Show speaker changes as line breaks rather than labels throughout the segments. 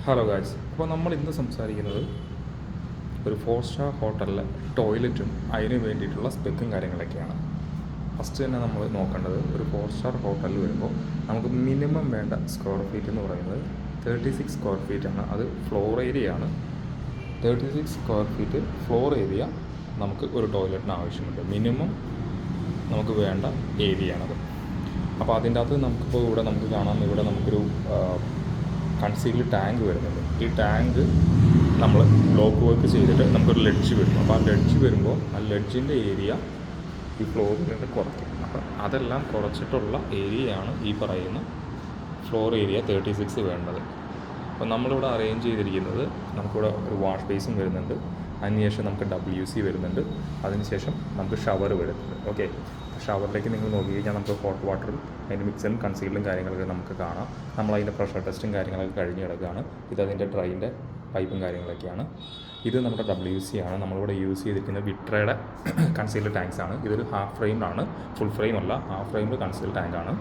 Hello guys, അപ്പോൾ നമ്മൾ ഇന്ന് സംസാരിക്കുന്നത് ഒരു 4 സ്റ്റാർ ഹോട്ടലിലെ ടോയ്ലറ്റും അതിന് വേണ്ടിയിട്ടുള്ള സ്പെക്കും കാര്യങ്ങളൊക്കെയാണ്. ഫസ്റ്റ് തന്നെ നമ്മൾ നോക്കേണ്ടത്, ഒരു 4 സ്റ്റാർ ഹോട്ടലിൽ വരുമ്പോൾ നമുക്ക് മിനിമം വേണ്ട സ്ക്വയർ ഫീറ്റ് എന്ന് പറയുന്നത് 36 സ്ക്വയർ ഫീറ്റാണ്. അത് ഫ്ലോർ ഏരിയ ആണ്. 36 സ്ക്വയർ ഫീറ്റ് ഫ്ലോർ ഏരിയ നമുക്ക് ഒരു ടോയ്ലറ്റിന് ആവശ്യമുണ്ട്. മിനിമം നമുക്ക് വേണ്ട ഏരിയ ആണത്. അപ്പോൾ അതിൻ്റെ അകത്ത് നമുക്കിപ്പോൾ ഇവിടെ നമുക്ക് കാണാം, ഇവിടെ നമുക്കൊരു കൺസീൽഡ് ടാങ്ക് വരുന്നുണ്ട്. ഈ ടാങ്ക് നമ്മൾ ബ്ലോക്ക് വർക്ക് ചെയ്തിട്ട് നമുക്കൊരു ലെഡ്ജ് വരും. അപ്പോൾ ആ ലെഡ്ജ് വരുമ്പോൾ ആ ലെഡ്ജിൻ്റെ ഏരിയ ഈ ഫ്ലോറിൽ നിന്ന് കുറയ്ക്കും. അപ്പോൾ അതെല്ലാം കുറച്ചിട്ടുള്ള ഏരിയയാണ് ഈ പറയുന്ന ഫ്ലോർ ഏരിയ 36 വേണ്ടത്. അപ്പോൾ നമ്മളിവിടെ അറേഞ്ച് ചെയ്തിരിക്കുന്നത്, നമുക്കിവിടെ ഒരു വാഷ് ബേസിൻ വരുന്നുണ്ട്, അതിനുശേഷം നമുക്ക് WC വരുന്നുണ്ട്, അതിനുശേഷം നമുക്ക് ഷവർ വരുന്നുണ്ട്. ഓക്കെ, ഷവറിലേക്ക് നിങ്ങൾ നോക്കിക്കഴിഞ്ഞാൽ നമുക്ക് ഹോട്ട് വാട്ടറും അതിൻ്റെ മിക്സറും കൺസീലും കാര്യങ്ങളൊക്കെ നമുക്ക് കാണാം. നമ്മളതിൻ്റെ പ്രഷർ ടെസ്റ്റും കാര്യങ്ങളൊക്കെ കഴിഞ്ഞ് കിടക്കുകയാണ്. ഇതതിൻ്റെ ഡ്രൈൻ്റെ പൈപ്പും കാര്യങ്ങളൊക്കെയാണ്. ഇത് നമ്മുടെ WC ആണ്. നമ്മളിവിടെ യൂസ് ചെയ്തിരിക്കുന്നത് വിട്രയുടെ കൺസീൽഡ് ടാങ്ക്സാണ്. ഇതൊരു ഹാഫ് ഫ്രെയിമാണ്, ഫുൾ ഫ്രെയിം അല്ല, ഹാഫ് ഫ്രെയിംഡ് കൺസീൽഡ് ടാങ്കാണ്.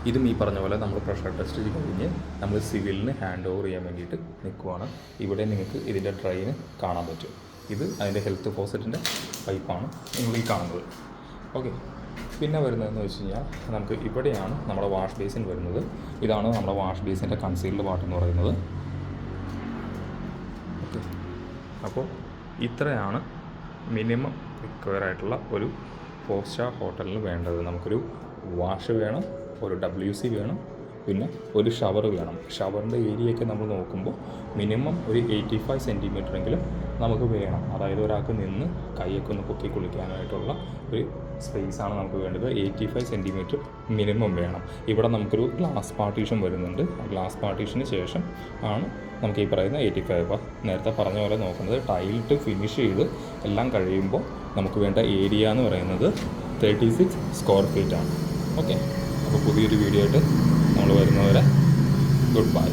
ഇതും ഈ പറഞ്ഞ പോലെ നമ്മൾ പ്രഷർ ടെസ്റ്റ് കഴിഞ്ഞ് നമ്മൾ സിവിലിന് ഹാൻഡ് ഓവർ ചെയ്യാൻ വേണ്ടിയിട്ട് നിൽക്കുവാണ്. ഇവിടെ നിങ്ങൾക്ക് ഇതിൻ്റെ ഡ്രൈന് കാണാൻ പറ്റും. ഇത് അതിൻ്റെ ഹെൽത്ത് ഫോസറ്റിൻ്റെ പൈപ്പാണ് നിങ്ങൾ ഈ കാണുന്നത്. ഓക്കെ, പിന്നെ വരുന്നതെന്ന് വെച്ച് കഴിഞ്ഞാൽ നമുക്ക് ഇവിടെയാണ് നമ്മുടെ വാഷ് ബേസിൻ വരുന്നത്. ഇതാണ് നമ്മുടെ വാഷ് ബേസിൻ്റെ കൺസീൽഡ് പാർട്ട് എന്ന് പറയുന്നത്. ഓക്കെ, അപ്പോൾ ഇത്രയാണ് മിനിമം റിക്വയർ ആയിട്ടുള്ള ഒരു 4 സ്റ്റാർ ഹോട്ടലിന് വേണ്ടത്. നമുക്കൊരു വാഷ് വേണം, ഒരു WC വേണം, പിന്നെ ഒരു ഷവർ വേണം. ഷവറിൻ്റെ ഏരിയയൊക്കെ നമ്മൾ നോക്കുമ്പോൾ മിനിമം ഒരു 85 സെൻറ്റിമീറ്ററെങ്കിലും നമുക്ക് വേണം. അതായത് ഒരാൾക്ക് നിന്ന് കൈയൊക്കെ ഒന്ന് പൊക്കി കുളിക്കാനായിട്ടുള്ള ഒരു സ്പേസാണ് നമുക്ക് വേണ്ടത്. 85 സെൻറ്റിമീറ്റർ മിനിമം വേണം. ഇവിടെ നമുക്കൊരു ഗ്ലാസ് പാർട്ടീഷൻ വരുന്നുണ്ട്. ആ ഗ്ലാസ് പാർട്ടീഷന് ശേഷം ആണ് നമുക്ക് ഈ പറയുന്ന 85. അപ്പോൾ നേരത്തെ പറഞ്ഞ പോലെ നോക്കുന്നത്, ടൈലിട്ട് ഫിനിഷ് ചെയ്ത് എല്ലാം കഴിയുമ്പോൾ നമുക്ക് വേണ്ട ഏരിയ എന്ന് പറയുന്നത് 36 സ്ക്വയർ ഫീറ്റാണ്. ഓക്കെ, അപ്പോൾ പുതിയൊരു വീഡിയോ ആയിട്ട് നമ്മൾ വരുന്നവരെ ഗുഡ് ബൈ.